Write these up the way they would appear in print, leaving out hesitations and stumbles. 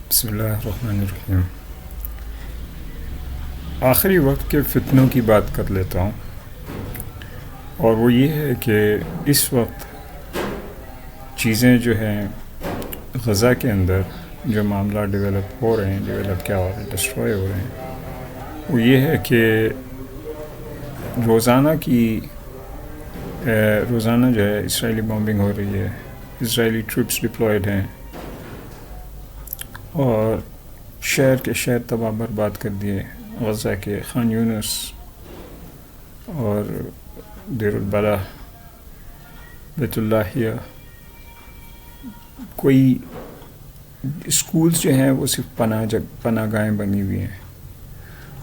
بسم اللہ الرحمن الرحیم۔ آخری وقت کے فتنوں کی بات کر لیتا ہوں، اور وہ یہ ہے کہ اس وقت چیزیں جو ہیں غزہ کے اندر جو معاملات ڈیولپ ہو رہے ہیں، ڈیولپ کیا ہو رہے ہیں، ڈسٹروائے ہو رہے ہیں، وہ یہ ہے کہ روزانہ جو ہے اسرائیلی بامبنگ ہو رہی ہے، اسرائیلی ٹروپس ڈپلائیڈ ہیں اور شہر کے شہر تباہ برباد کر دیے۔ غزہ کے خان یونس اور دیر البلح، بیت اللہیہ، کوئی اسکولز جو ہیں وہ صرف پناہ گاہیں بنی ہوئی ہیں،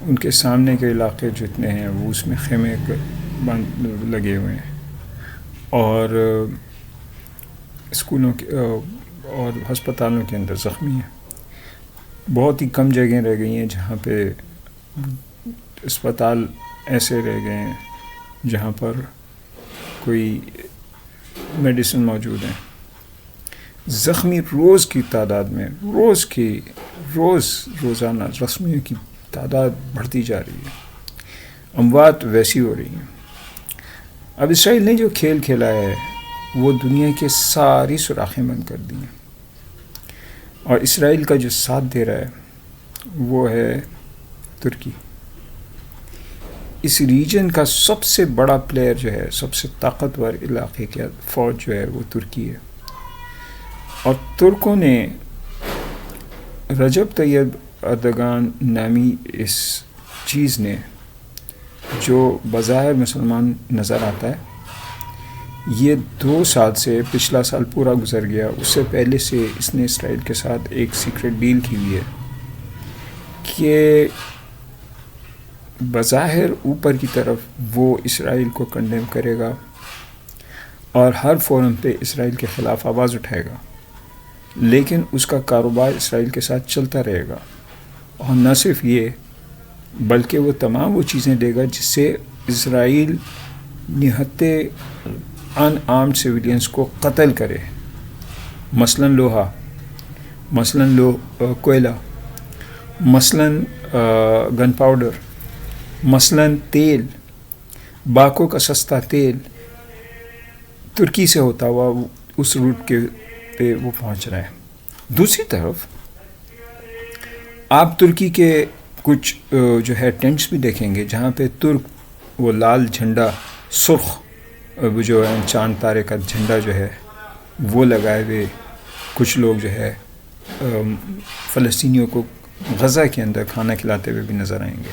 ان کے سامنے کے علاقے جتنے ہیں وہ اس میں خیمے لگے ہوئے ہیں، اور اسکولوں کے اور ہسپتالوں کے اندر زخمی ہیں۔ بہت ہی کم جگہیں رہ گئی ہیں جہاں پہ اسپتال ایسے رہ گئے ہیں جہاں پر کوئی میڈیسن موجود ہیں۔ زخمی روز کی تعداد میں روزانہ زخمیوں کی تعداد بڑھتی جا رہی ہے، اموات ویسی ہو رہی ہیں۔ اب اسرائیل نے جو کھیل کھیلا ہے وہ دنیا کے ساری سوراخیں بند کر دی ہیں، اور اسرائیل کا جو ساتھ دے رہا ہے وہ ہے ترکی۔ اس ریجن کا سب سے بڑا پلیئر جو ہے، سب سے طاقتور علاقے کی فوج جو ہے وہ ترکی ہے، اور ترکوں نے رجب طیب اردگان نامی اس چیز نے، جو بظاہر مسلمان نظر آتا ہے، یہ 2 سال سے، پچھلا سال پورا گزر گیا، اس سے پہلے سے اس نے اسرائیل کے ساتھ ایک سیکرٹ ڈیل کی ہوئی ہے کہ بظاہر اوپر کی طرف وہ اسرائیل کو کنڈیم کرے گا اور ہر فورم پہ اسرائیل کے خلاف آواز اٹھائے گا، لیکن اس کا کاروبار اسرائیل کے ساتھ چلتا رہے گا، اور نہ صرف یہ بلکہ وہ تمام وہ چیزیں دے گا جس سے اسرائیل نہتے ان آرمڈ سویلینز کو قتل کرے، مثلاً لوہا، مثلاً کوئلہ، مثلاً گن پاؤڈر، مثلاً تیل، باکو کا سستا تیل ترکی سے ہوتا ہوا اس روٹ کے پہ وہ پہنچ رہا ہے۔ دوسری طرف آپ ترکی کے کچھ جو ہے ٹینٹس بھی دیکھیں گے جہاں پہ ترک وہ لال جھنڈا، سرخ وہ جو ہے چاند تارے کا جھنڈا جو ہے وہ لگائے ہوئے کچھ لوگ جو ہے فلسطینیوں کو غزہ کے اندر کھانا کھلاتے ہوئے بھی نظر آئیں گے۔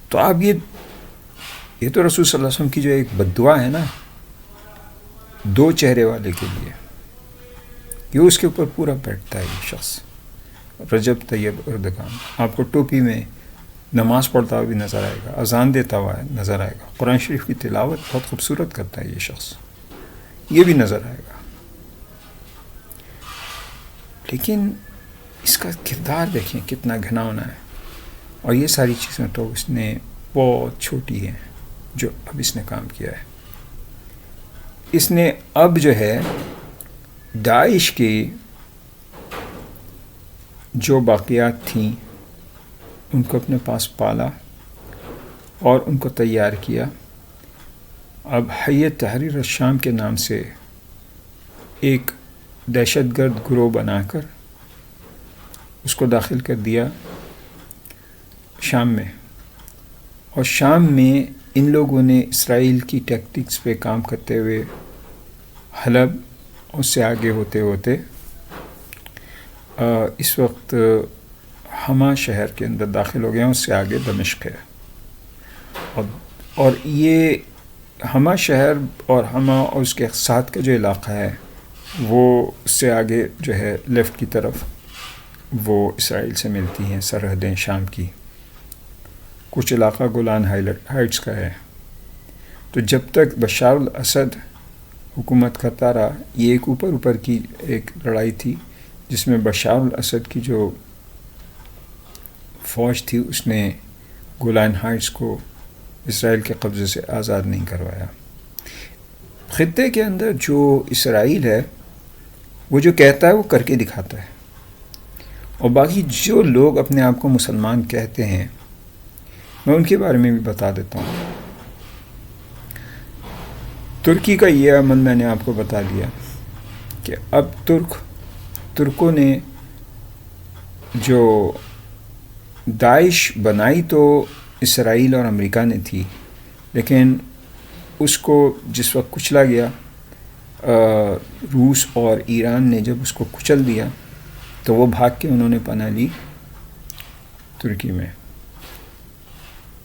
تو آپ یہ تو رسول صلی اللہ علیہ وسلم کی جو ایک بد دعا ہے نا، 2 چہرے والے کے لیے، یہ اس کے اوپر پورا بیٹھتا ہے۔ یہ شخص رجب طیب اردگان آپ کو ٹوپی میں نماز پڑھتا ہوا بھی نظر آئے گا، اذان دیتا ہوا نظر آئے گا، قرآن شریف کی تلاوت بہت خوبصورت کرتا ہے یہ شخص، یہ بھی نظر آئے گا، لیکن اس کا کردار دیکھیں کتنا گھناؤنا ہے۔ اور یہ ساری چیزیں تو اس نے بہت چھوٹی ہیں جو اب اس نے کام کیا ہے۔ اس نے اب جو ہے داعش کی جو باقیات تھیں ان کو اپنے پاس پالا اور ان کو تیار کیا۔ اب حیّۃ تحریر الشام کے نام سے ایک دہشت گرد گروہ بنا کر اس کو داخل کر دیا شام میں، اور شام میں ان لوگوں نے اسرائیل کی ٹیکٹکس پہ کام کرتے ہوئے حلب، اس سے آگے ہوتے ہوتے اس وقت حما شہر کے اندر داخل ہو گئے ہیں، اس سے آگے دمشق ہے، اور یہ حما شہر اور حما اور اس کے ساتھ کا جو علاقہ ہے وہ اس سے آگے جو ہے لیفٹ کی طرف وہ اسرائیل سے ملتی ہیں سرحدیں شام کی، کچھ علاقہ گولان ہائٹس کا ہے۔ تو جب تک بشار الاسد حکومت کرتا رہا، یہ ایک اوپر کی ایک لڑائی تھی جس میں بشار الاسد کی جو فوج تھی اس نے گولان ہائٹس کو اسرائیل کے قبضے سے آزاد نہیں کروایا۔ خطے کے اندر جو اسرائیل ہے وہ جو کہتا ہے وہ کر کے دکھاتا ہے۔ اور باقی جو لوگ اپنے آپ کو مسلمان کہتے ہیں میں ان کے بارے میں بھی بتا دیتا ہوں. ترکی کا یہ عمل میں نے آپ کو بتا دیا کہ اب ترکوں نے جو داعش بنائی تو اسرائیل اور امریکہ نے تھی، لیکن اس کو جس وقت کچلا گیا، روس اور ایران نے جب اس کو کچل دیا تو وہ بھاگ کے انہوں نے پناہ لی ترکی میں،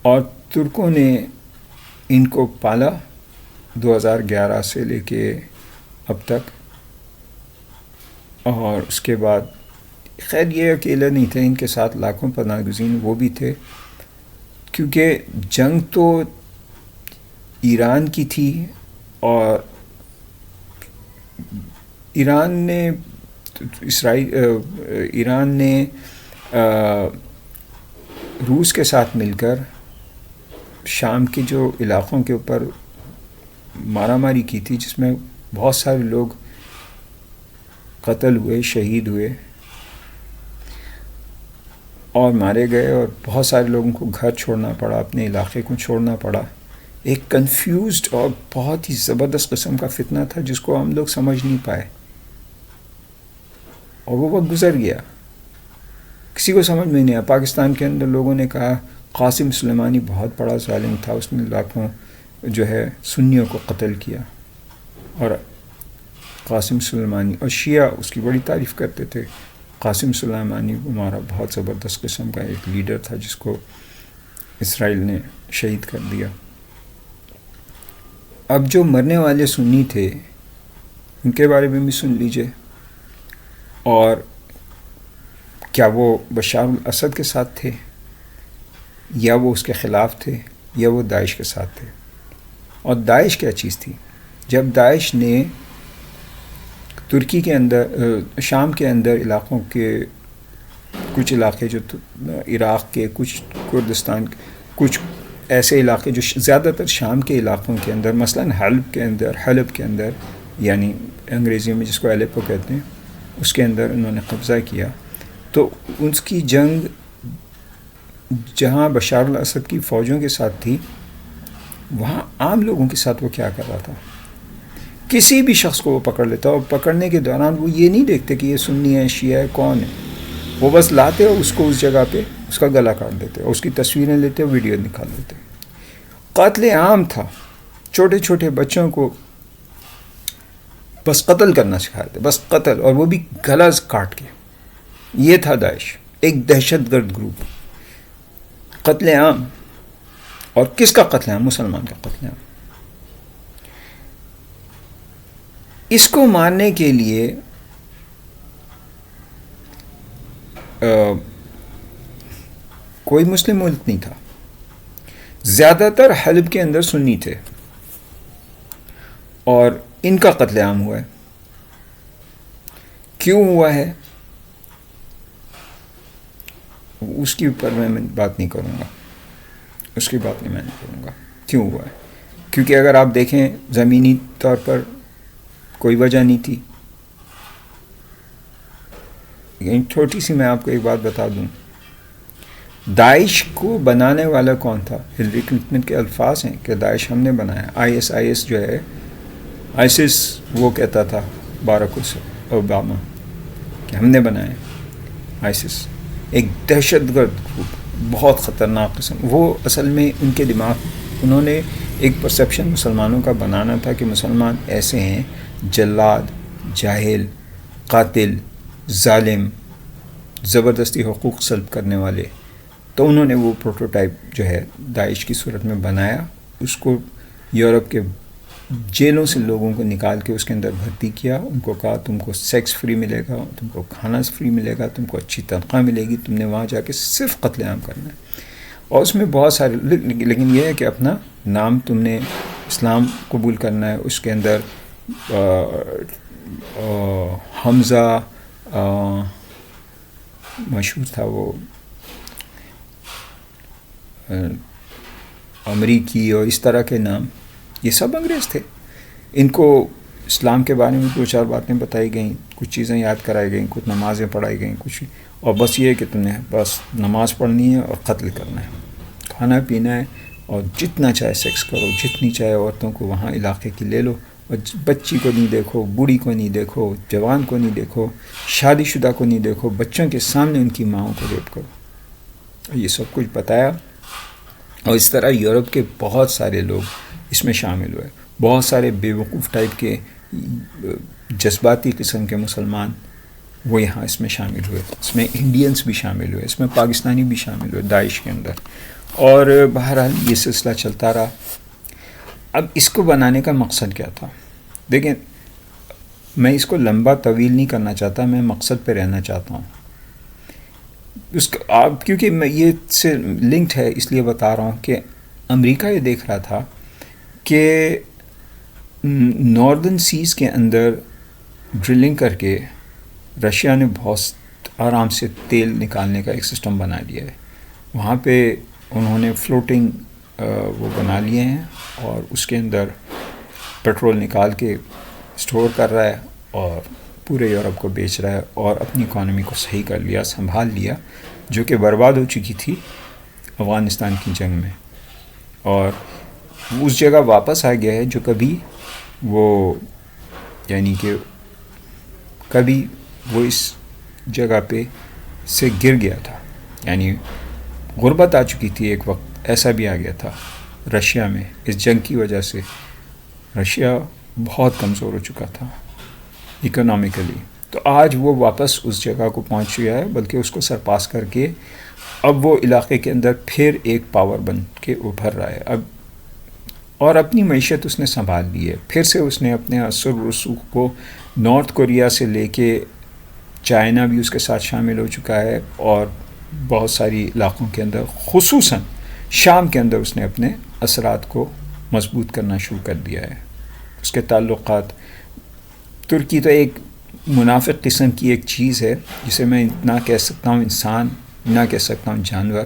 اور ترکوں نے ان کو پالا 2011 سے لے کے اب تک. اور اس کے بعد خیر یہ اکیلے نہیں تھے، ان کے ساتھ لاکھوں پناہ گزین وہ بھی تھے، کیونکہ جنگ تو ایران کی تھی اور ایران نے روس کے ساتھ مل کر شام کے جو علاقوں کے اوپر مارا ماری کی تھی، جس میں بہت سارے لوگ قتل ہوئے، شہید ہوئے اور مارے گئے، اور بہت سارے لوگوں کو گھر چھوڑنا پڑا، اپنے علاقے کو چھوڑنا پڑا. ایک کنفیوزڈ اور بہت ہی زبردست قسم کا فتنہ تھا جس کو ہم لوگ سمجھ نہیں پائے، اور وہ وقت گزر گیا، کسی کو سمجھ میں نہیں آیا. پاکستان کے اندر لوگوں نے کہا قاسم سلیمانی بہت بڑا ظالم تھا، اس نے لاکھوں جو ہے سنیوں کو قتل کیا، اور قاسم سلیمانی اور شیعہ اس کی بڑی تعریف کرتے تھے. قاسم سلیمانی ہمارا بہت زبردست قسم کا ایک لیڈر تھا جس کو اسرائیل نے شہید کر دیا. اب جو مرنے والے سنی تھے ان کے بارے میں بھی سن لیجئے، اور کیا وہ بشار الاسد کے ساتھ تھے یا وہ اس کے خلاف تھے یا وہ داعش کے ساتھ تھے. اور داعش کیا چیز تھی؟ جب داعش نے ترکی کے اندر، شام کے اندر علاقوں کے کچھ علاقے جو عراق کے، کچھ کردستان، کچھ ایسے علاقے جو زیادہ تر شام کے علاقوں کے اندر، مثلا حلب کے اندر یعنی انگریزی میں جس کو الیپو کہتے ہیں، اس کے اندر انہوں نے قبضہ کیا، تو اس کی جنگ جہاں بشار الاسد کی فوجوں کے ساتھ تھی، وہاں عام لوگوں کے ساتھ وہ کیا کر رہا تھا؟ کسی بھی شخص کو وہ پکڑ لیتا، اور پکڑنے کے دوران وہ یہ نہیں دیکھتے کہ یہ سنی ہے، شیعہ ہے، کون ہے، وہ بس لاتے اور اس کو اس جگہ پہ اس کا گلا کاٹ دیتے اور اس کی تصویریں لیتے اور ویڈیو نکال دیتے. قتل عام تھا، چھوٹے چھوٹے بچوں کو بس قتل کرنا سکھاتے، بس قتل، اور وہ بھی گلا کاٹ کے. یہ تھا داعش، ایک دہشت گرد گروپ. قتل عام، اور کس کا قتل عام؟ مسلمان کا قتل عام. اس کو مارنے کے لیے کوئی مسلم ملک نہیں تھا، زیادہ تر حلب کے اندر سنی تھے، اور ان کا قتل عام ہوا ہے. کیوں ہوا ہے اس کے اوپر میں بات نہیں کروں گا، اس کی بات نہیں میں نہیں کروں گا. کیوں ہوا ہے؟ کیونکہ اگر آپ دیکھیں زمینی طور پر کوئی وجہ نہیں تھی. چھوٹی سی میں آپ کو ایک بات بتا دوں، داعش کو بنانے والا کون تھا؟ ہلری کلنٹن کے الفاظ ہیں کہ داعش ہم نے بنایا. IS جو ہے، ISIS وہ کہتا تھا باراک اوباما کہ ہم نے بنایا. ISIS ایک دہشت گرد گروپ، بہت خطرناک قسم. وہ اصل میں ان کے دماغ، انہوں نے ایک پرسیپشن مسلمانوں کا بنانا تھا کہ مسلمان ایسے ہیں جلاد، جاہل، قاتل، ظالم، زبردستی حقوق سلب کرنے والے. تو انہوں نے وہ پروٹوٹائپ جو ہے داعش کی صورت میں بنایا، اس کو یورپ کے جیلوں سے لوگوں کو نکال کے اس کے اندر بھرتی کیا. ان کو کہا تم کو سیکس فری ملے گا، تم کو کھانا فری ملے گا، تم کو اچھی تنخواہ ملے گی، تم نے وہاں جا کے صرف قتل عام کرنا ہے. اور اس میں بہت سارے، لیکن یہ ہے کہ اپنا نام تم نے اسلام قبول کرنا ہے. اس کے اندر حمزہ مشہور تھا، وہ امریکی اور اس طرح کے نام، یہ سب انگریز تھے. ان کو اسلام کے بارے میں 2-4 باتیں بتائی گئیں، کچھ چیزیں یاد کرائی گئیں، کچھ نمازیں پڑھائی گئیں، کچھ، اور بس یہ ہے کہ تم نے بس نماز پڑھنی ہے اور قتل کرنا ہے، کھانا پینا ہے، اور جتنا چاہے سیکس کرو، جتنی چاہے عورتوں کو وہاں علاقے کی لے لو، اور بچی کو نہیں دیکھو، بوڑھی کو نہیں دیکھو، جوان کو نہیں دیکھو، شادی شدہ کو نہیں دیکھو، بچوں کے سامنے ان کی ماؤں کو ریپ کرو، یہ سب کچھ بتایا۔ اور اس طرح یورپ کے بہت سارے لوگ اس میں شامل ہوئے، بہت سارے بیوقوف ٹائپ کے جذباتی قسم کے مسلمان وہ یہاں اس میں شامل ہوئے، اس میں انڈینس بھی شامل ہوئے، اس میں پاکستانی بھی شامل ہوئے داعش کے اندر، اور بہرحال یہ سلسلہ چلتا رہا۔ اب اس کو بنانے کا مقصد کیا تھا؟ دیکھیں، میں اس کو لمبا طویل نہیں کرنا چاہتا، میں مقصد پہ رہنا چاہتا ہوں اس کا، آپ کیونکہ میں یہ سے لنکڈ ہے اس لیے بتا رہا ہوں کہ امریکہ یہ دیکھ رہا تھا کہ ناردرن سیز کے اندر ڈرلنگ کر کے رشیا نے بہت آرام سے تیل نکالنے کا ایک سسٹم بنا لیا ہے، وہاں پہ انہوں نے فلوٹنگ وہ بنا لیے ہیں، اور اس کے اندر پیٹرول نکال کے اسٹور کر رہا ہے اور پورے یورپ کو بیچ رہا ہے، اور اپنی اکانومی کو صحیح کر لیا، سنبھال لیا، جو کہ برباد ہو چکی تھی افغانستان کی جنگ میں، اور اس جگہ واپس آ گیا ہے جو کبھی وہ، یعنی کہ کبھی وہ اس جگہ پہ سے گر گیا تھا، یعنی غربت آ چکی تھی ایک وقت، ایسا بھی آ گیا تھا رشیا میں، اس جنگ کی وجہ سے رشیا بہت کمزور ہو چکا تھا اکنامکلی، تو آج وہ واپس اس جگہ کو پہنچ گیا ہے، بلکہ اس کو سرپاس کر کے اب وہ علاقے کے اندر پھر ایک پاور بن کے ابھر رہا ہے اب، اور اپنی معیشت اس نے سنبھال لی ہے، پھر سے اس نے اپنے اثر و رسوخ کو نارتھ کوریا سے لے کے چائنا بھی اس کے ساتھ شامل ہو چکا ہے، اور بہت ساری علاقوں کے اندر خصوصاً شام کے اندر اس نے اپنے اثرات کو مضبوط کرنا شروع کر دیا ہے۔ اس کے تعلقات، ترکی تو ایک منافق قسم کی ایک چیز ہے جسے میں نہ کہہ سکتا ہوں انسان، نہ کہہ سکتا ہوں جانور،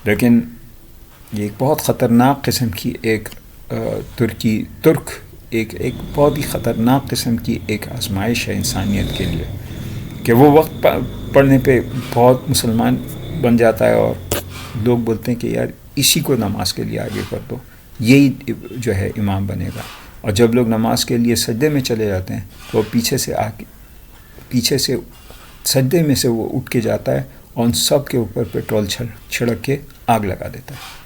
لیکن یہ ایک بہت خطرناک قسم کی ایک ترک ایک بہت ہی خطرناک قسم کی ایک آزمائش ہے انسانیت کے لیے، کہ وہ وقت پڑھنے پہ بہت مسلمان بن جاتا ہے، اور لوگ بولتے ہیں کہ یار اسی کو نماز کے لیے آگے کر دو، یہی جو ہے امام بنے گا، اور جب لوگ نماز کے لیے سجدے میں چلے جاتے ہیں تو وہ پیچھے سے سجدے میں سے وہ اٹھ کے جاتا ہے اور ان سب کے اوپر پیٹرول چھڑک کے آگ لگا دیتا ہے۔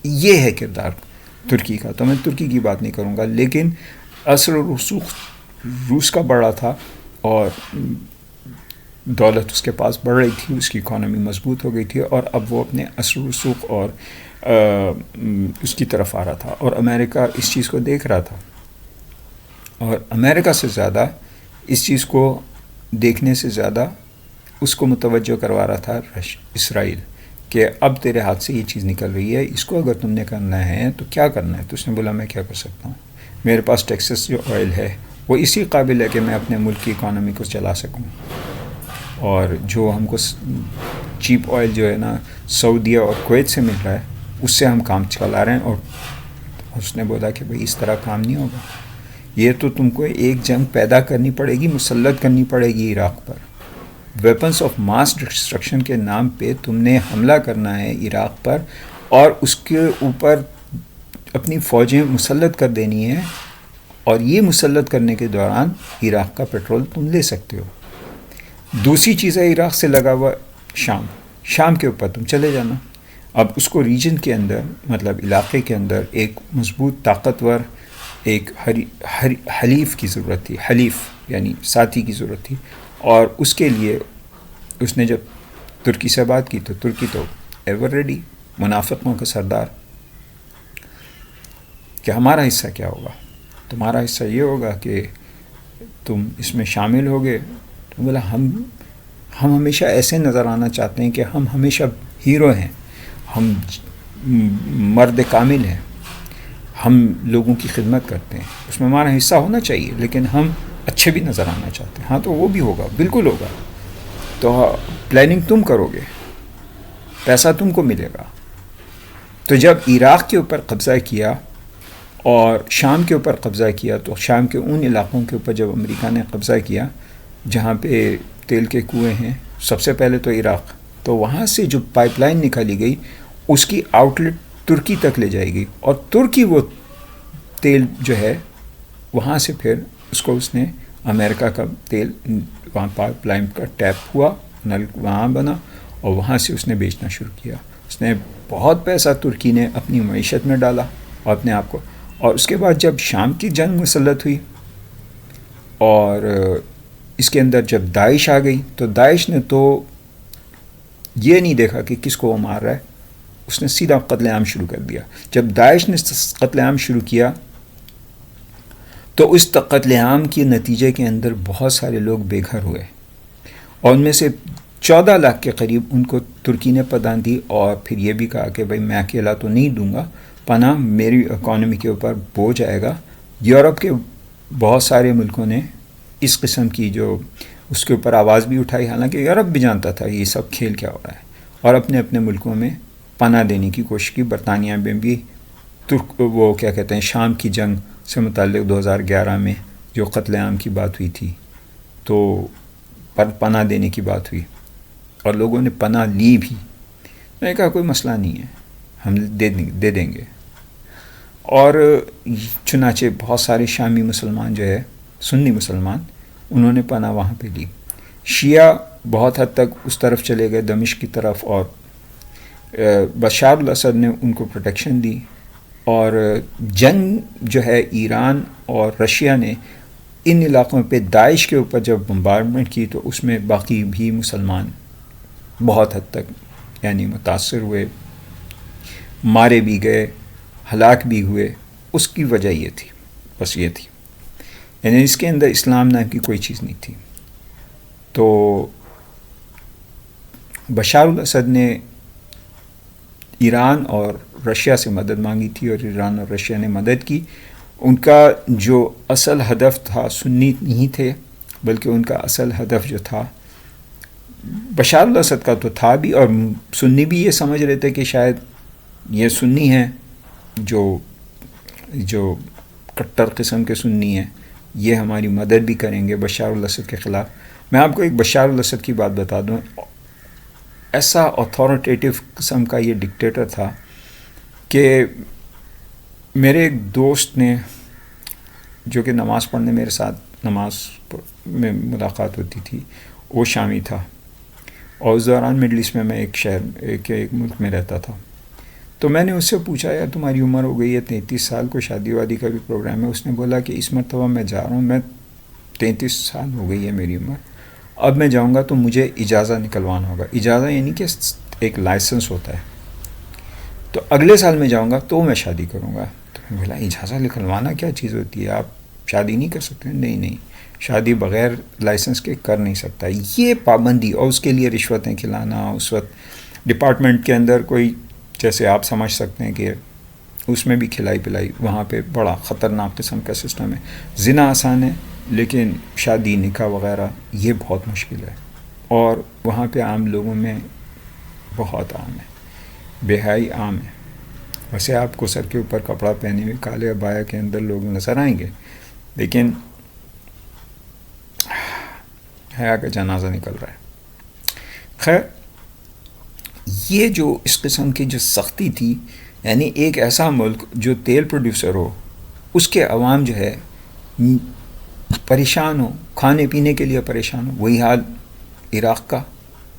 یہ ہے کردار ترکی کا۔ تو میں ترکی کی بات نہیں کروں گا، لیکن اثر و رسوخ روس کا بڑا تھا، اور دولت اس کے پاس بڑھ رہی تھی، اس کی اکانومی مضبوط ہو گئی تھی، اور اب وہ اپنے اثر و رسوخ اور اس کی طرف آ رہا تھا، اور امریکہ اس چیز کو دیکھ رہا تھا، اور امریکہ سے زیادہ اس چیز کو دیکھنے سے زیادہ اس کو متوجہ کروا رہا تھا اسرائیل، کہ اب تیرے ہاتھ سے یہ چیز نکل رہی ہے، اس کو اگر تم نے کرنا ہے تو کیا کرنا ہے؟ تو اس نے بولا میں کیا کر سکتا ہوں، میرے پاس ٹیکسس جو آئل ہے وہ اسی قابل ہے کہ میں اپنے ملک کی اکانومی کو چلا سکوں، اور جو ہم کو چیپ آئل جو ہے نا سعودیہ اور کویت سے مل رہا ہے اس سے ہم کام چلا رہے ہیں، اور اس نے بولا کہ بھئی اس طرح کام نہیں ہوگا، یہ تو تم کو ایک جنگ پیدا کرنی پڑے گی، مسلط کرنی پڑے گی عراق پر، ویپنز آف ماس ڈسٹرکشن کے نام پہ تم نے حملہ کرنا ہے عراق پر، اور اس کے اوپر اپنی فوجیں مسلط کر دینی ہیں، اور یہ مسلط کرنے کے دوران عراق کا پیٹرول تم لے سکتے ہو۔ دوسری چیز ہے عراق سے لگا ہوا شام کے اوپر تم چلے جانا۔ اب اس کو ریجن کے اندر، مطلب علاقے کے اندر ایک مضبوط طاقتور ایک حلیف کی ضرورت تھی، حلیف یعنی ساتھی کی ضرورت تھی، اور اس کے لیے اس نے جب ترکی سے بات کی تو ترکی تو ایور ریڈی، منافقوں کا سردار، کہ ہمارا حصہ کیا ہوگا؟ تمہارا حصہ یہ ہوگا کہ تم اس میں شامل ہوگے۔ تو بولا ہم ہمیشہ ایسے نظر آنا چاہتے ہیں کہ ہم ہمیشہ ہیرو ہیں، ہم مرد کامل ہیں، ہم لوگوں کی خدمت کرتے ہیں، اس میں ہمارا حصہ ہونا چاہیے، لیکن ہم اچھے بھی نظر آنا چاہتے ہیں۔ ہاں تو وہ بھی ہوگا، بالکل ہوگا، تو پلاننگ تم کرو گے، پیسہ تم کو ملے گا۔ تو جب عراق کے اوپر قبضہ کیا اور شام کے اوپر قبضہ کیا. تو شام کے ان علاقوں کے اوپر جب امریکہ نے قبضہ کیا جہاں پہ تیل کے کنویں ہیں، سب سے پہلے تو عراق، تو وہاں سے جو پائپ لائن نکالی گئی اس کی آؤٹ لیٹ ترکی تک لے جائے گی، اور ترکی وہ تیل جو ہے وہاں سے پھر اس نے امریکہ کا تیل وہاں پائپ لائن کا ٹیپ ہوا، نل وہاں بنا، اور وہاں سے اس نے بیچنا شروع کیا. اس نے بہت پیسہ ترکی نے اپنی معیشت میں ڈالا اور اپنے آپ کو. اور اس کے بعد جب شام کی جنگ مسلط ہوئی اور اس کے اندر جب داعش آ گئی، تو داعش نے تو یہ نہیں دیکھا کہ کس کو وہ مار رہا ہے، اس نے سیدھا قتل عام شروع کر دیا. جب داعش نے قتل عام شروع کیا تو اس قتل عام کے نتیجے کے اندر بہت سارے لوگ بے گھر ہوئے، اور ان میں سے 14 لاکھ کے قریب ان کو ترکی نے پناہ دی. اور پھر یہ بھی کہا کہ بھائی میں اکیلا تو نہیں دوں گا پناہ، میری اکانومی کے اوپر بوجھ آئے گا. یورپ کے بہت سارے ملکوں نے اس قسم کی جو اس کے اوپر آواز بھی اٹھائی، حالانکہ یورپ بھی جانتا تھا یہ سب کھیل کیا ہو رہا ہے، اور اپنے اپنے ملکوں میں پناہ دینے کی کوشش کی. برطانیہ میں بھی وہ کیا کہتے ہیں شام کی جنگ سے متعلق 2011 میں جو قتل عام کی بات ہوئی تھی تو پناہ دینے کی بات ہوئی، اور لوگوں نے پناہ لی بھی. میں نے کہا کوئی مسئلہ نہیں ہے، ہم دے دیں گے. اور چنانچہ بہت سارے شامی مسلمان جو ہے سنی مسلمان، انہوں نے پناہ وہاں پہ لی. شیعہ بہت حد تک اس طرف چلے گئے دمشق کی طرف، اور بشار الاسد نے ان کو پروٹیکشن دی. اور جنگ جو ہے ایران اور رشیا نے ان علاقوں پہ داعش کے اوپر جب بمبارڈمنٹ کی تو اس میں باقی بھی مسلمان بہت حد تک یعنی متاثر ہوئے، مارے بھی گئے، ہلاک بھی ہوئے. اس کی وجہ یہ تھی، بس یہ تھی، یعنی اس کے اندر اسلام نام کی کوئی چیز نہیں تھی. تو بشار الاسد نے ایران اور رشیا سے مدد مانگی تھی، اور ایران اور رشیا نے مدد کی. ان کا جو اصل ہدف تھا سنی نہیں تھے، بلکہ ان کا اصل ہدف جو تھا بشار الاسد کا تو تھا بھی، اور سنی بھی یہ سمجھ رہے تھے کہ شاید یہ سنی ہیں جو کٹر قسم کے سنی ہیں، یہ ہماری مدد بھی کریں گے بشار الاسد کے خلاف. میں آپ کو ایک بشار الاسد کی بات بتا دوں. ایسا اتھارٹیٹیو قسم کا یہ ڈکٹیٹر تھا کہ میرے ایک دوست نے، جو کہ نماز پڑھنے میرے ساتھ نماز میں ملاقات ہوتی تھی، وہ شامی تھا، اور اس دوران مڈل ایسٹ میں میں ایک ملک میں رہتا تھا. تو میں نے اس سے پوچھا یار تمہاری عمر ہو گئی ہے 33 سال، کو شادی وادی کا بھی پروگرام ہے؟ اس نے بولا کہ اس مرتبہ میں جا رہا ہوں، میں 33 سال ہو گئی ہے میری عمر، اب میں جاؤں گا تو مجھے اجازہ نکلوانا ہوگا. اجازہ یعنی کہ ایک لائسنس ہوتا ہے، تو اگلے سال میں جاؤں گا تو میں شادی کروں گا. تو میں بولا اجازہ نکلوانا کیا چیز ہوتی ہے، آپ شادی نہیں کر سکتے؟ نہیں، شادی بغیر لائسنس کے کر نہیں سکتا. یہ پابندی، اور اس کے لیے رشوتیں کھلانا. اس وقت ڈپارٹمنٹ کے اندر کوئی، جیسے آپ سمجھ سکتے ہیں کہ اس میں بھی کھلائی پلائی، وہاں پہ بڑا خطرناک قسم کا سسٹم ہے. زنا آسان ہے لیکن شادی نکاح وغیرہ یہ بہت مشکل ہے، اور وہاں پہ عام لوگوں میں بہت عام ہے، بے حیائی عام ہے. ویسے آپ کو سر کے اوپر کپڑا پہنے ہوئے کالے عبایا کے اندر لوگ نظر آئیں گے، لیکن حیا کا جنازہ نکل رہا ہے. خیر، یہ جو اس قسم کی جو سختی تھی، یعنی ایک ایسا ملک جو تیل پروڈیوسر ہو، اس کے عوام جو ہے پریشان ہو، کھانے پینے کے لیے پریشان ہو. وہی حال عراق کا،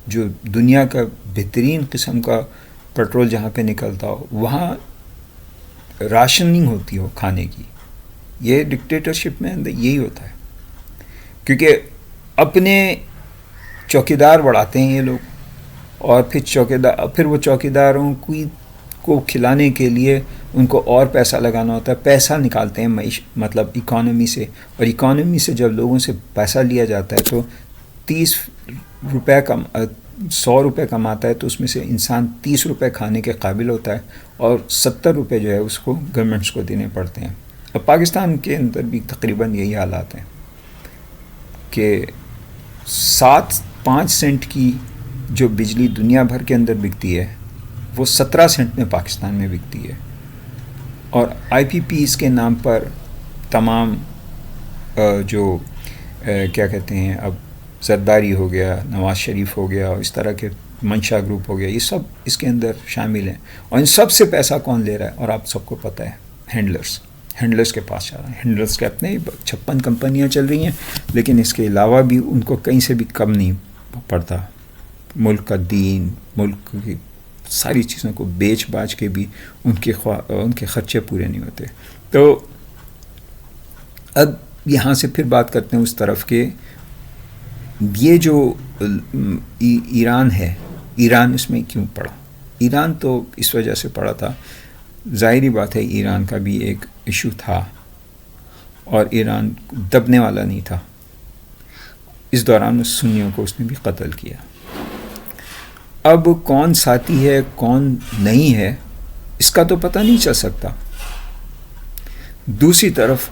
جو دنیا کا بہترین قسم کا پیٹرول جہاں پہ نکلتا ہو، وہاں راشننگ ہوتی ہو کھانے کی. یہ ڈکٹیٹرشپ میں اندر یہی ہوتا ہے، کیونکہ اپنے چوکیدار بڑھاتے ہیں یہ لوگ، اور پھر وہ چوکیداروں کو کھلانے کے لیے ان کو اور پیسہ لگانا ہوتا ہے. پیسہ نکالتے ہیں مطلب اکانومی سے، اور اکانومی سے جب لوگوں سے پیسہ لیا جاتا ہے تو 100 روپے کماتا ہے تو اس میں سے انسان 30 روپے کھانے کے قابل ہوتا ہے، اور 70 روپے جو ہے اس کو گورنمنٹس کو دینے پڑتے ہیں. اب پاکستان کے اندر بھی تقریباً یہی حالات ہیں کہ 5 سینٹ کی جو بجلی دنیا بھر کے اندر بکتی ہے وہ 17 سینٹ میں پاکستان میں بکتی ہے. اور آئی پی پیز کے نام پر تمام جو کیا کہتے ہیں اب زرداری ہو گیا، نواز شریف ہو گیا، اور اس طرح کے منشا گروپ ہو گیا، یہ سب اس کے اندر شامل ہیں. اور ان سب سے پیسہ کون لے رہا ہے؟ اور آپ سب کو پتہ ہے، ہینڈلرس کے پاس جا رہا ہے. ہینڈلرس کے اپنے 56 کمپنیاں چل رہی ہیں، لیکن اس کے علاوہ بھی ان کو کہیں سے بھی کم نہیں پڑتا. ملک کا دین، ملک کی ساری چیزوں کو بیچ باچ کے بھی ان کے خرچے پورے نہیں ہوتے. تو اب یہاں سے پھر بات کرتے ہیں اس طرف کہ یہ جو ایران ہے، ایران اس میں کیوں پڑا؟ ایران تو اس وجہ سے پڑا تھا، ظاہری بات ہے ایران کا بھی ایک ایشو تھا اور ایران دبنے والا نہیں تھا. اس دوران اس سنیوں کو اس نے بھی قتل کیا. اب کون ساتھی ہے کون نہیں ہے اس کا تو پتہ نہیں چل سکتا. دوسری طرف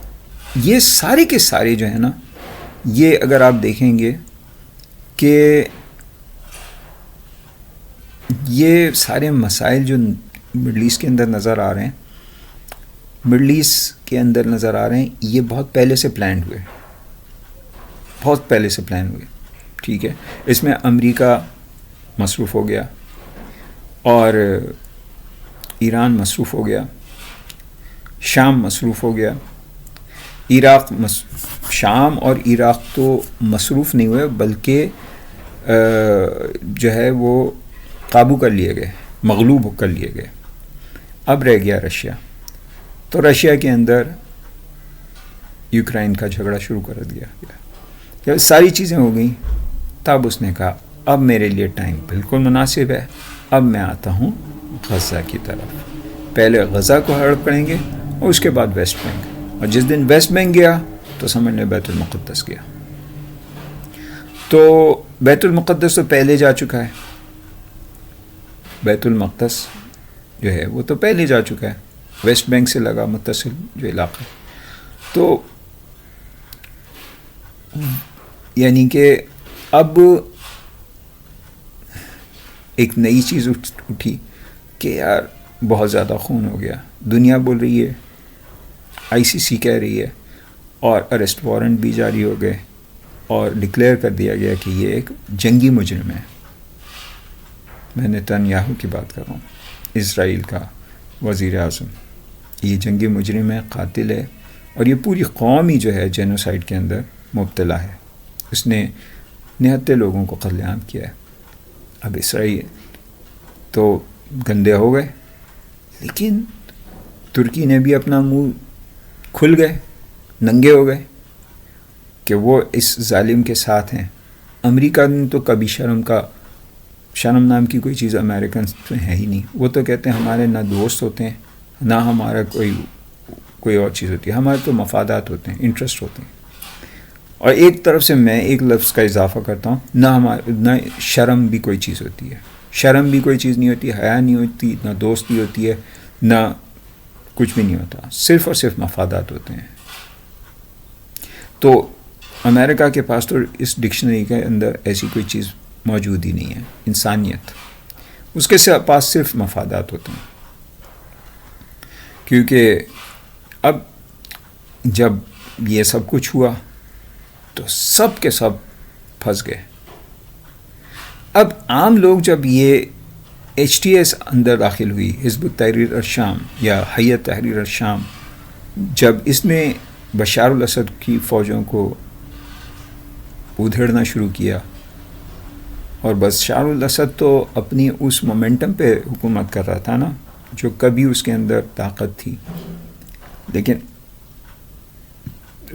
یہ سارے کے سارے جو ہے نا، یہ اگر آپ دیکھیں گے کہ یہ سارے مسائل جو مڈل ایسٹ کے اندر نظر آ رہے ہیں، یہ بہت پہلے سے پلانڈ ہوئے، ٹھیک ہے. اس میں امریکہ مصروف ہو گیا اور ایران مصروف ہو گیا، شام مصروف ہو گیا، شام اور عراق تو مصروف نہیں ہوئے بلکہ جو ہے وہ قابو کر لیے گئے، مغلوب کر لیے گئے. اب رہ گیا رشیا. تو رشیا کے اندر یوکرائن کا جھگڑا شروع کر دیا گیا. جب ساری چیزیں ہو گئیں تب اس نے کہا اب میرے لیے ٹائم بالکل مناسب ہے، اب میں آتا ہوں غزہ کی طرف. پہلے غزہ کو ہڑپ کریں گے اور اس کے بعد ویسٹ بینک. اور جس دن ویسٹ بینک گیا تو سمجھ لیں بیت المقدس گیا. تو بیت المقدس تو پہلے جا چکا ہے، بیت المقدس جو ہے وہ تو پہلے جا چکا ہے، ویسٹ بینک سے لگا متصل جو علاقہ. تو یعنی کہ اب ایک نئی چیز اٹھی کہ یار بہت زیادہ خون ہو گیا. دنیا بول رہی ہے، آئی سی سی کہہ رہی ہے، اور اریسٹ وارنٹ بھی جاری ہو گئے اور ڈکلیئر کر دیا گیا کہ یہ ایک جنگی مجرم ہے. میں نتنیاہو کی بات کر رہا ہوں، اسرائیل کا وزیر اعظم. یہ جنگی مجرم ہے، قاتل ہے، اور یہ پوری قوم ہی جو ہے جینوسائیڈ کے اندر مبتلا ہے. اس نے نہتے لوگوں کو قتل عام کیا ہے. اب اسرائیل تو گندے ہو گئے، لیکن ترکی نے بھی اپنا منہ کھل گئے، ننگے ہو گئے کہ وہ اس ظالم کے ساتھ ہیں. امریکہ نے تو کبھی شرم نام کی کوئی چیز امریکن تو ہے ہی نہیں. وہ تو کہتے ہیں ہمارے نہ دوست ہوتے ہیں نہ ہمارا کوئی اور چیز ہوتی ہے، ہمارے تو مفادات ہوتے ہیں، انٹرسٹ ہوتے ہیں. اور ایک طرف سے میں ایک لفظ کا اضافہ کرتا ہوں، نہ شرم بھی کوئی چیز ہوتی ہے، شرم بھی کوئی چیز نہیں ہوتی، حیا نہیں ہوتی، نہ دوستی ہوتی ہے، نہ کچھ بھی نہیں ہوتا، صرف اور صرف مفادات ہوتے ہیں. تو امریکہ کے پاس تو اس ڈکشنری کے اندر ایسی کوئی چیز موجود ہی نہیں ہے، انسانیت. اس کے پاس صرف مفادات ہوتے ہیں. کیونکہ اب جب یہ سب کچھ ہوا تو سب کے سب پھنس گئے. اب عام لوگ جب یہ ایچ ٹی ایس اندر داخل ہوئی، حزب تحریر الشام یا حیت تحریر الشام، جب اس نے بشار الاسد کی فوجوں کو ادھیڑنا شروع کیا، اور بشار الاسد تو اپنی اس مومنٹم پہ حکومت کر رہا تھا نا جو کبھی اس کے اندر طاقت تھی. لیکن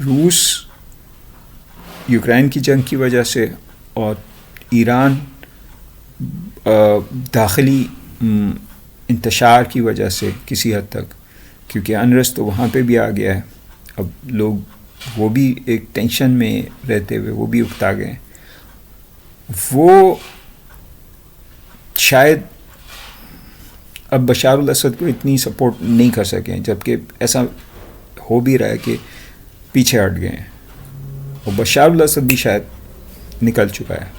روس یوکرائن کی جنگ کی وجہ سے اور ایران داخلی انتشار کی وجہ سے کسی حد تک، کیونکہ انرس تو وہاں پہ بھی آ گیا ہے. اب لوگ وہ بھی ایک ٹینشن میں رہتے ہوئے وہ بھی اکتا گئے. وہ شاید اب بشار الاسد کو اتنی سپورٹ نہیں کر سکیں، جبکہ ایسا ہو بھی رہا ہے کہ پیچھے ہٹ گئے ہیں، اور بشار الاسد بھی شاید نکل چکا ہے.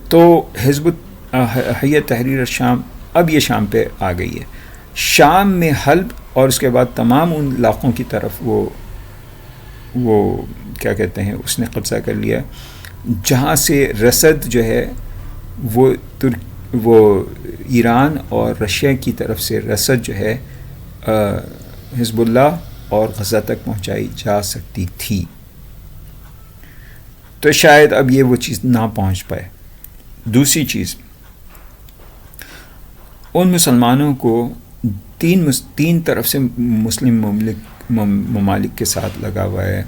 تو حزب حیت تحریر الشام اب یہ شام پہ آ گئی ہے. شام میں حلب اور اس کے بعد تمام ان علاقوں کی طرف وہ کیا کہتے ہیں اس نے قبضہ کر لیا، جہاں سے رسد جو ہے وہ ایران اور رشیا کی طرف سے رسد جو ہے حزب اللہ اور غزہ تک پہنچائی جا سکتی تھی. تو شاید اب یہ وہ چیز نہ پہنچ پائے. دوسری چیز، ان مسلمانوں کو تین طرف سے مسلم ممالک کے ساتھ لگا ہوا ہے.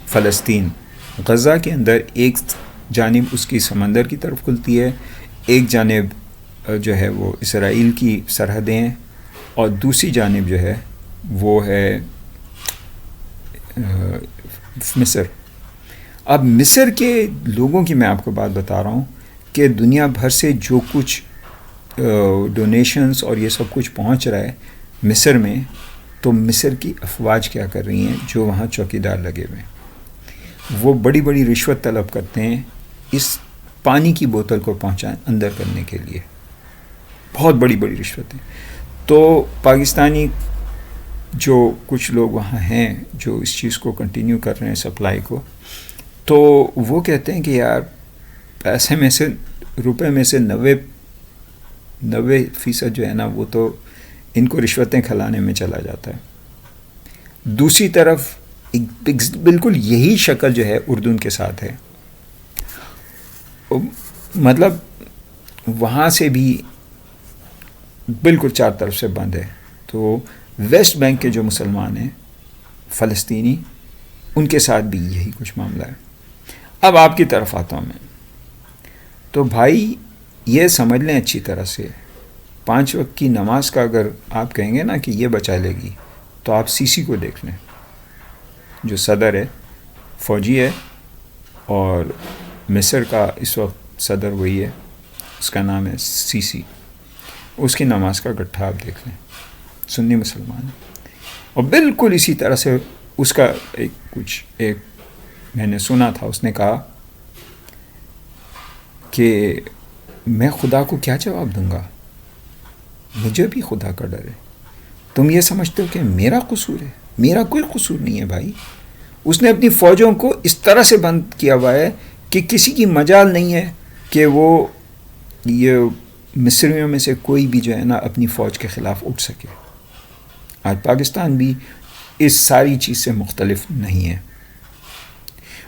فلسطین، غزہ کے اندر ایک جانب اس کی سمندر کی طرف کھلتی ہے، ایک جانب جو ہے وہ اسرائیل کی سرحدیں ہیں، اور دوسری جانب جو ہے وہ ہے مصر. اب مصر کے لوگوں کی میں آپ کو بات بتا رہا ہوں کہ دنیا بھر سے جو کچھ ڈونیشنز اور یہ سب کچھ پہنچ رہا ہے مصر میں، تو مصر کی افواج کیا کر رہی ہیں جو وہاں چوکیدار لگے ہوئے ہیں، وہ بڑی بڑی رشوت طلب کرتے ہیں اس پانی کی بوتل کو پہنچائیں اندر کرنے کے لیے، بہت بڑی بڑی رشوتیں. تو پاکستانی جو کچھ لوگ وہاں ہیں جو اس چیز کو کنٹینیو کر رہے ہیں سپلائی کو، تو وہ کہتے ہیں کہ یار پیسے میں سے روپے میں سے 90% جو ہے نا وہ تو ان کو رشوتیں کھلانے میں چلا جاتا ہے. دوسری طرف بالکل یہی شکل جو ہے اردن کے ساتھ ہے، مطلب وہاں سے بھی بالکل چار طرف سے بند ہے. تو ویسٹ بینک کے جو مسلمان ہیں فلسطینی، ان کے ساتھ بھی یہی کچھ معاملہ ہے. اب آپ کی طرف آتا ہوں میں. تو بھائی یہ سمجھ لیں اچھی طرح سے، 5 وقت کی نماز کا اگر آپ کہیں گے نا کہ یہ بچا لے گی، تو آپ سی سی کو دیکھ لیں، جو صدر ہے فوجی ہے، اور مصر کا اس وقت صدر وہی ہے، اس کا نام ہے سی سی. اس کی نماز کا گٹھا آپ دیکھ لیں، سنی مسلمان ہے. اور بالکل اسی طرح سے اس کا ایک میں نے سنا تھا، اس نے کہا کہ میں خدا کو کیا جواب دوں گا، مجھے بھی خدا کا ڈر ہے. تم یہ سمجھتے ہو کہ میرا قصور ہے؟ میرا کوئی قصور نہیں ہے بھائی. اس نے اپنی فوجوں کو اس طرح سے بند کیا ہوا ہے کہ کسی کی مجال نہیں ہے کہ وہ یہ مصریوں میں سے کوئی بھی جو ہے نا اپنی فوج کے خلاف اٹھ سکے. آج پاکستان بھی اس ساری چیز سے مختلف نہیں ہے،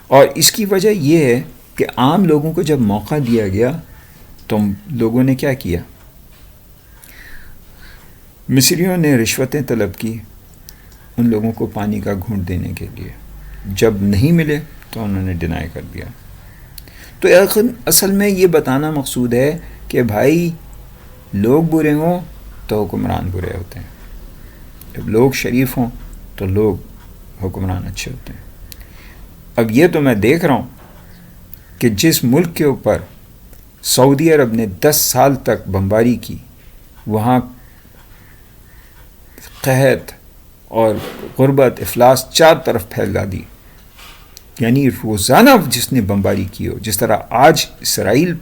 اور اس کی وجہ یہ ہے کہ عام لوگوں کو جب موقع دیا گیا تو لوگوں نے کیا کیا، مصریوں نے رشوتیں طلب کی ان لوگوں کو پانی کا گھونٹ دینے کے لیے. جب نہیں ملے تو انہوں نے ڈینائی کر دیا. تو اصل میں یہ بتانا مقصود ہے کہ بھائی لوگ برے ہوں تو حکمران برے ہوتے ہیں، جب لوگ شریف ہوں تو لوگ حکمران اچھے ہوتے ہیں. اب یہ تو میں دیکھ رہا ہوں کہ جس ملک کے اوپر سعودی عرب نے 10 سال تک بمباری کی، وہاں قحط اور غربت افلاس 4 طرف پھیلا دی. یعنی روزانہ جس نے بمباری کی ہو، جس طرح آج اسرائیل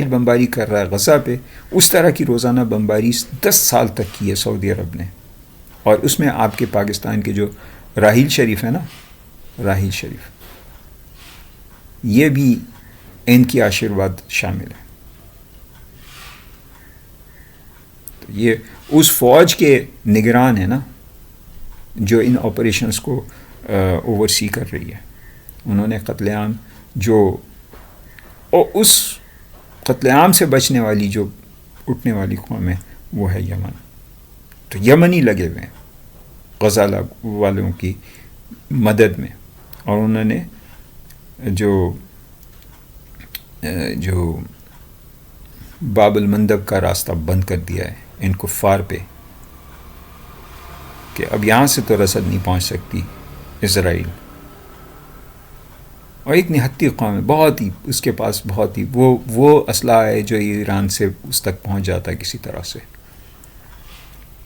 بمباری کر رہا ہے غزہ پہ، اس طرح کی روزانہ بمباری 10 سال تک کی ہے سعودی عرب نے. اور اس میں آپ کے پاکستان کے جو راحیل شریف ہے نا، راحیل شریف، یہ بھی ان کی آشیرواد شامل ہے. تو یہ اس فوج کے نگران ہیں نا جو ان آپریشنز کو اوورسی کر رہی ہے. انہوں نے قتل عام اور اس قتل عام سے بچنے والی جو اٹھنے والی قوم ہے وہ ہے یمن. تو یمنی لگے ہوئے ہیں غزہ والوں کی مدد میں، اور انہوں نے جو باب المندب کا راستہ بند کر دیا ہے ان کفار پہ، کہ اب یہاں سے تو رسد نہیں پہنچ سکتی اسرائیل. اور ایک نہتی قوم ہے، بہت ہی اس کے پاس بہت ہی وہ اسلحہ ہے جو ایران سے اس تک پہنچ جاتا ہے کسی طرح سے.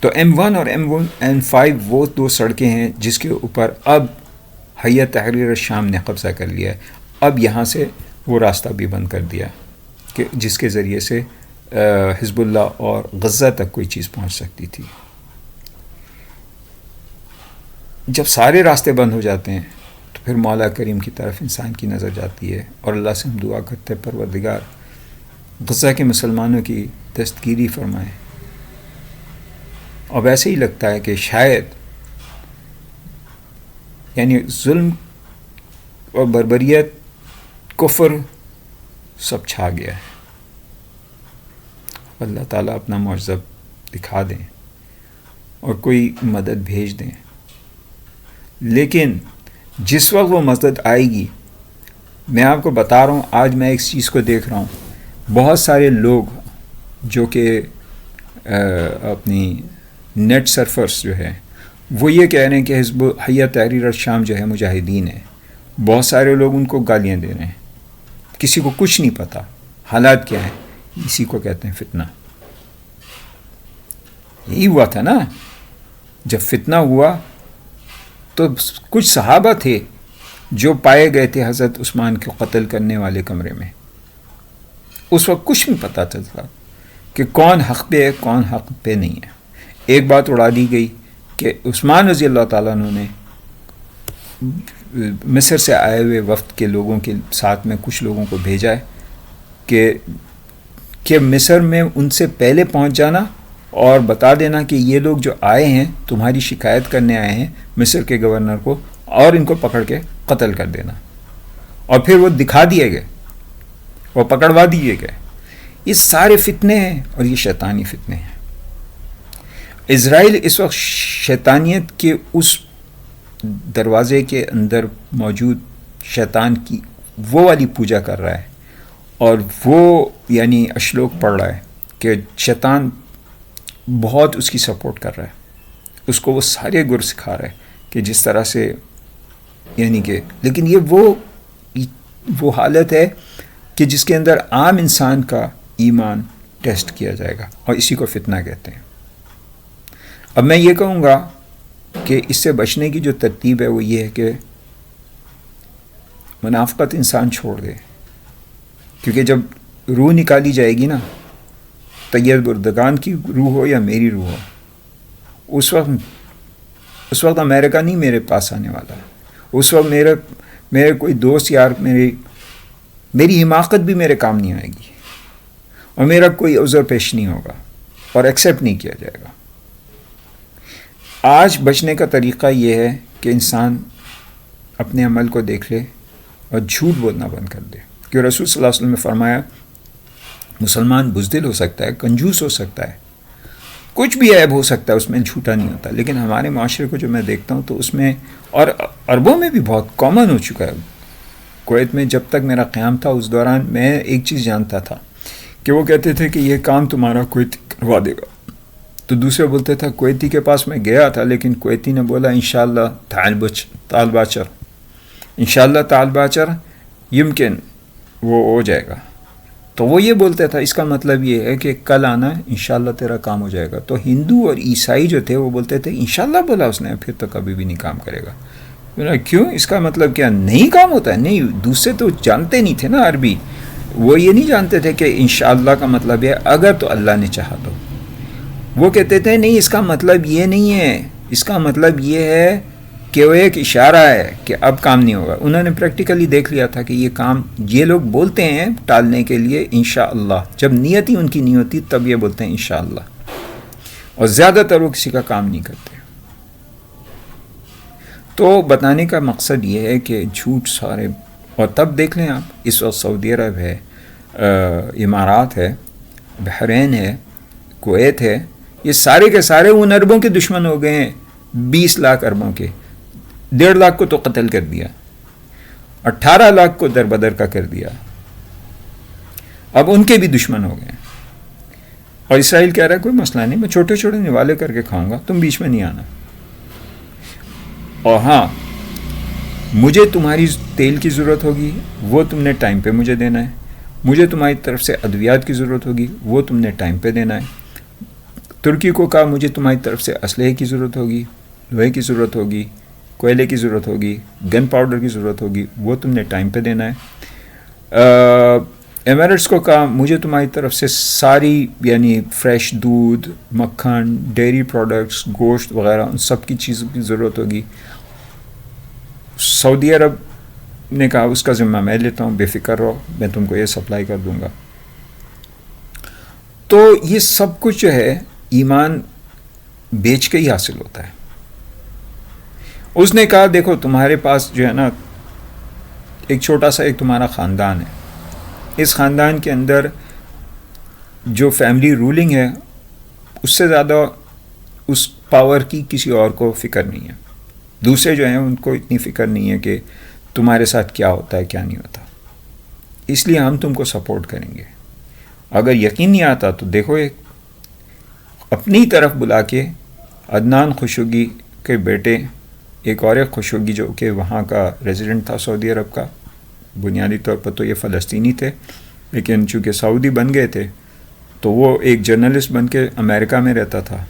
تو M1 اور M5 وہ 2 سڑکیں ہیں جس کے اوپر اب حیات تحریر الشام نے قبضہ کر لیا ہے. اب یہاں سے وہ راستہ بھی بند کر دیا کہ جس کے ذریعے سے حزب اللہ اور غزہ تک کوئی چیز پہنچ سکتی تھی. جب سارے راستے بند ہو جاتے ہیں تو پھر مولا کریم کی طرف انسان کی نظر جاتی ہے اور اللہ سے ہم دعا کرتے ہیں پروردگار غزہ کے مسلمانوں کی دستگیری فرمائے. اور ویسے ہی لگتا ہے کہ شاید یعنی ظلم اور بربریت کفر سب چھا گیا ہے. اللہ تعالیٰ اپنا معجزہ دکھا دیں اور کوئی مدد بھیج دیں. لیکن جس وقت وہ مدد آئے گی، میں آپ کو بتا رہا ہوں، آج میں ایک چیز کو دیکھ رہا ہوں، بہت سارے لوگ جو کہ اپنی نیٹ سرفرز جو ہے وہ یہ کہہ رہے ہیں کہ حزب حیہ تحریر الشام جو ہے مجاہدین ہے. بہت سارے لوگ ان کو گالیاں دے رہے ہیں. کسی کو کچھ نہیں پتہ حالات کیا ہیں. اسی کو کہتے ہیں فتنہ. یہی ہوا تھا نا، جب فتنہ ہوا تو کچھ صحابہ تھے جو پائے گئے تھے حضرت عثمان کو قتل کرنے والے کمرے میں. اس وقت کچھ نہیں پتہ چلتا کہ کون حق پہ ہے کون حق پہ نہیں ہے. ایک بات اڑا دی گئی کہ عثمان رضی اللہ تعالیٰ عنہ نے مصر سے آئے ہوئے وفد کے لوگوں کے ساتھ میں کچھ لوگوں کو بھیجا ہے کہ مصر میں ان سے پہلے پہنچ جانا اور بتا دینا کہ یہ لوگ جو آئے ہیں تمہاری شکایت کرنے آئے ہیں مصر کے گورنر کو، اور ان کو پکڑ کے قتل کر دینا. اور پھر وہ دکھا دیے گئے، وہ پکڑوا دیے گئے. یہ سارے فتنے ہیں اور یہ شیطانی فتنے ہیں. اسرائیل اس وقت شیطانیت کے اس دروازے کے اندر موجود شیطان کی وہ والی پوجا کر رہا ہے، اور وہ یعنی اشلوک پڑھ رہا ہے کہ شیطان بہت اس کی سپورٹ کر رہا ہے. اس کو وہ سارے گر سکھا رہا ہے کہ جس طرح سے یعنی کہ، لیکن یہ وہ حالت ہے کہ جس کے اندر عام انسان کا ایمان ٹیسٹ کیا جائے گا، اور اسی کو فتنہ کہتے ہیں. اب میں یہ کہوں گا کہ اس سے بچنے کی جو ترتیب ہے وہ یہ ہے کہ منافقت انسان چھوڑ دے. کیونکہ جب روح نکالی جائے گی نا، طیب بردگان کی روح ہو یا میری روح ہو، اس وقت امریکہ نہیں میرے پاس آنے والا ہے. اس وقت میرے کوئی دوست یار میری حماقت بھی میرے کام نہیں آئے گی، اور میرا کوئی عذر پیش نہیں ہوگا اور ایکسیپٹ نہیں کیا جائے گا. آج بچنے کا طریقہ یہ ہے کہ انسان اپنے عمل کو دیکھ لے اور جھوٹ بولنا بند کر دے. کہ رسول صلی اللہ علیہ وسلم نے فرمایا مسلمان بزدل ہو سکتا ہے، کنجوس ہو سکتا ہے، کچھ بھی عیب ہو سکتا ہے، اس میں جھوٹا نہیں ہوتا. لیکن ہمارے معاشرے کو جو میں دیکھتا ہوں تو اس میں، اور عربوں میں بھی بہت کامن ہو چکا ہے. کویت میں جب تک میرا قیام تھا اس دوران میں ایک چیز جانتا تھا کہ وہ کہتے تھے کہ یہ کام تمہارا کویتی کروا دے گا. تو دوسرے بولتے تھا کویتی کے پاس میں گیا تھا لیکن کویتی نے بولا انشاءاللہ تعال باچر، انشاءاللہ تعال باچر، یمکن وہ ہو جائے گا. تو وہ یہ بولتا تھا اس کا مطلب یہ ہے کہ کل آنا انشاءاللہ تیرا کام ہو جائے گا. تو ہندو اور عیسائی جو تھے وہ بولتے تھے انشاءاللہ بولا اس نے، پھر تو کبھی بھی نہیں کام کرے گا. کیوں؟ اس کا مطلب کیا نہیں کام ہوتا ہے؟ نہیں، دوسرے تو جانتے نہیں تھے نا عربی، وہ یہ نہیں جانتے تھے کہ انشاءاللہ کا مطلب ہے اگر تو اللہ نے چاہا تو. وہ کہتے تھے نہیں اس کا مطلب یہ نہیں ہے، اس کا مطلب یہ ہے کہ وہ ایک اشارہ ہے کہ اب کام نہیں ہوگا. انہوں نے پریکٹیکلی دیکھ لیا تھا کہ یہ کام یہ لوگ بولتے ہیں ٹالنے کے لیے انشاءاللہ، جب نیت ہی ان کی نہیں ہوتی تب یہ بولتے ہیں انشاءاللہ، اور زیادہ تر وہ کسی کا کام نہیں کرتے. تو بتانے کا مقصد یہ ہے کہ جھوٹ سارے، اور تب دیکھ لیں آپ اس وقت سعودی عرب ہے، امارات ہے، بحرین ہے، کویت ہے، یہ سارے کے سارے ان عربوں کے دشمن ہو گئے ہیں. 20 لاکھ عربوں کے، 1.5 لاکھ کو تو قتل کر دیا، 18 لاکھ کو دربدر کا کر دیا. اب ان کے بھی دشمن ہو گئے. اور اسرائیل کہہ رہا ہے کوئی مسئلہ نہیں، میں چھوٹے چھوٹے نوالے کر کے کھاؤں گا، تم بیچ میں نہیں آنا. اور ہاں، مجھے تمہاری تیل کی ضرورت ہوگی، وہ تم نے ٹائم پہ مجھے دینا ہے. مجھے تمہاری طرف سے ادویات کی ضرورت ہوگی، وہ تم نے ٹائم پہ دینا ہے. ترکی کو کہا مجھے تمہاری طرف سے اسلحے کی ضرورت ہوگی، لوہے کی ضرورت ہوگی، کوئلے کی ضرورت ہوگی، گن پاؤڈر کی ضرورت ہوگی، وہ تم نے ٹائم پہ دینا ہے. ایمریٹس کو کہا مجھے تمہاری طرف سے ساری یعنی فریش دودھ، مکھن، ڈیری پروڈکٹس، گوشت وغیرہ ان سب کی چیزوں کی ضرورت ہوگی. سعودی عرب نے کہا اس کا ذمہ میں لیتا ہوں، بے فکر رہو، میں تم کو یہ سپلائی کر دوں گا. تو یہ سب کچھ جو ہے ایمان بیچ کے ہی حاصل ہوتا ہے. اس نے کہا دیکھو تمہارے پاس جو ہے نا ایک چھوٹا سا ایک تمہارا خاندان ہے، اس خاندان کے اندر جو فیملی رولنگ ہے اس سے زیادہ اس پاور کی کسی اور کو فکر نہیں ہے. دوسرے جو ہیں ان کو اتنی فکر نہیں ہے کہ تمہارے ساتھ کیا ہوتا ہے کیا نہیں ہوتا، اس لیے ہم تم کو سپورٹ کریں گے. اگر یقین نہیں آتا تو دیکھو ایک اپنی طرف بلا کے عدنان خشوگی کے بیٹے، ایک اور ایک خشوگی جو کہ وہاں کا ریزیڈنٹ تھا سعودی عرب کا، بنیادی طور پر تو یہ فلسطینی تھے لیکن چونکہ سعودی بن گئے تھے تو وہ ایک جرنلسٹ بن کے امریکہ میں رہتا تھا.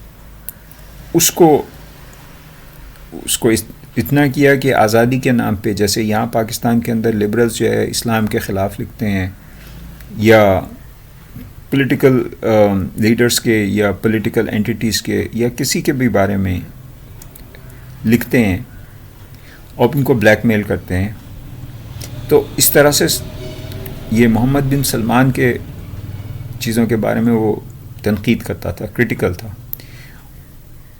اس کو اتنا کیا کہ آزادی کے نام پہ، جیسے یہاں پاکستان کے اندر لبرلز جو ہے اسلام کے خلاف لکھتے ہیں یا پولیٹیکل لیڈرز کے یا پولیٹیکل اینٹیٹیز کے یا کسی کے بھی بارے میں لکھتے ہیں اور ان کو بلیک میل کرتے ہیں، تو اس طرح سے یہ محمد بن سلمان کے چیزوں کے بارے میں وہ تنقید کرتا تھا، کرٹیکل تھا.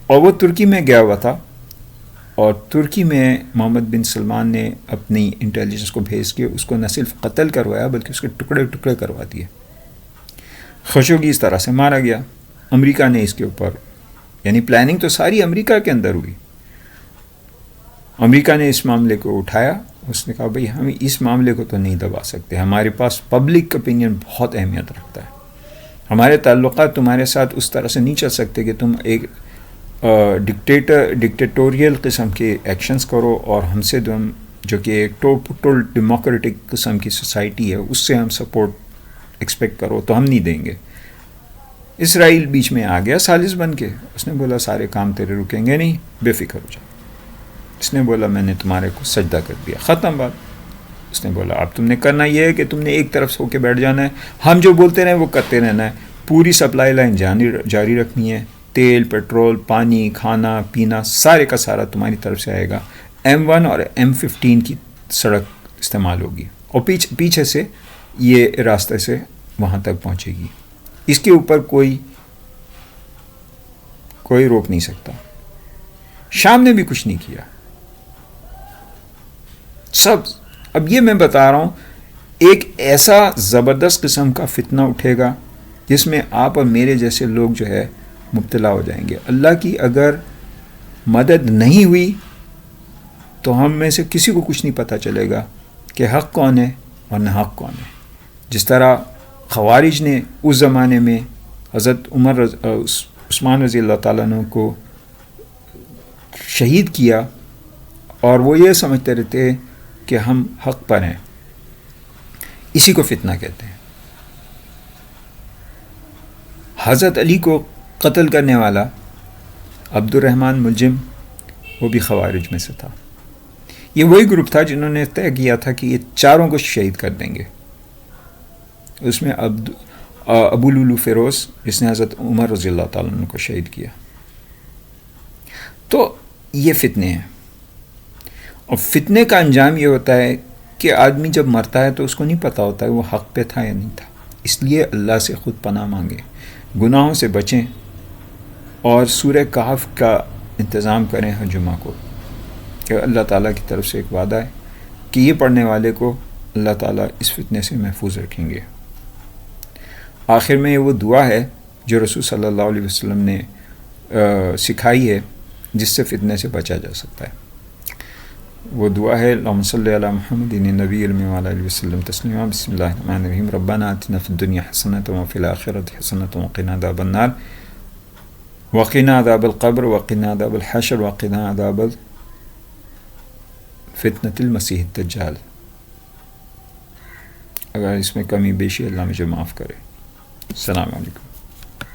اور وہ ترکی میں گیا ہوا تھا اور ترکی میں محمد بن سلمان نے اپنی انٹیلیجنس کو بھیج کے اس کو نہ صرف قتل کروایا بلکہ اس کے ٹکڑے ٹکڑے کروا دیے. خشوگی اس طرح سے مارا گیا. امریکہ نے اس کے اوپر یعنی پلاننگ تو ساری امریکہ کے اندر ہوئی. امریکہ نے اس معاملے کو اٹھایا، اس نے کہا بھئی ہم اس معاملے کو تو نہیں دبا سکتے، ہمارے پاس پبلک اوپینین بہت اہمیت رکھتا ہے، ہمارے تعلقات تمہارے ساتھ اس طرح سے نہیں چل سکتے کہ تم ایک ڈکٹیٹوریل قسم کے ایکشنز کرو اور ہم سے جو کہ ایک ٹوٹل ڈیموکریٹک قسم کی سوسائٹی ہے اس سے ہم سپورٹ ایکسپیکٹ کرو تو ہم نہیں دیں گے. اسرائیل بیچ میں آ گیا سالس بن کے، اس نے بولا سارے کام تیرے رکیں گے نہیں، بے فکر ہو جا. اس نے بولا میں نے تمہارے کو سجدہ کر دیا، ختم بات. اس نے بولا اب تم نے کرنا یہ ہے کہ تم نے ایک طرف سے ہو کے بیٹھ جانا ہے، ہم جو بولتے رہیں وہ کرتے رہنا ہے، پوری سپلائی لائن جاری رکھنی ہے، تیل، پیٹرول، پانی، کھانا پینا سارے کا سارا تمہاری طرف سے آئے گا. M1 اور M15 کی سڑک استعمال ہوگی اور پیچھے سے یہ راستے سے وہاں تک پہنچے گی، اس کے اوپر کوئی روک نہیں سکتا. شام نے بھی کچھ نہیں کیا سب. اب یہ میں بتا رہا ہوں ایک ایسا زبردست قسم کا فتنہ اٹھے گا جس میں آپ اور میرے جیسے لوگ جو ہے مبتلا ہو جائیں گے. اللہ کی اگر مدد نہیں ہوئی تو ہم میں سے کسی کو کچھ نہیں پتہ چلے گا کہ حق کون ہے اور ناحق کون ہے. جس طرح خوارج نے اس زمانے میں حضرت عثمان رضی اللہ تعالیٰ عنہ کو شہید کیا اور وہ یہ سمجھتے رہتے کہ ہم حق پر ہیں، اسی کو فتنہ کہتے ہیں. حضرت علی کو قتل کرنے والا عبد الرحمن ملجم وہ بھی خوارج میں سے تھا. یہ وہی گروپ تھا جنہوں نے طے کیا تھا کہ یہ چاروں کو شہید کر دیں گے. اس میں ابو لولو فیروز جس نے حضرت عمر رضی اللہ تعالیٰ عنہ کو شہید کیا. تو یہ فتنے ہیں اور فتنے کا انجام یہ ہوتا ہے کہ آدمی جب مرتا ہے تو اس کو نہیں پتہ ہوتا ہے وہ حق پہ تھا یا نہیں تھا. اس لیے اللہ سے خود پناہ مانگیں، گناہوں سے بچیں اور سورہ کہف کا انتظام کریں ہر جمعہ کو، کہ اللہ تعالیٰ کی طرف سے ایک وعدہ ہے کہ یہ پڑھنے والے کو اللہ تعالیٰ اس فتنے سے محفوظ رکھیں گے. آخر میں یہ وہ دعا ہے جو رسول صلی اللہ علیہ وسلم نے سکھائی ہے جس سے فتنے سے بچا جا سکتا ہے. وہ دعا ہے اللہم صلی علی محمد نبی المی وعلی آلہ وسلم تسلیما. بسم اللہ الرحمن الرحیم. ربنا آتنا فی الدنیا حسنۃ وفی الآخرۃ حسنۃ وقنا عذاب النار وقنا عذاب القبر وقنا عذاب الحشر وقنا عذاب فتنة المسیح الدجال. اگر اس میں کمی بیشی اللہ مجھے معاف کرے. السلام علیکم.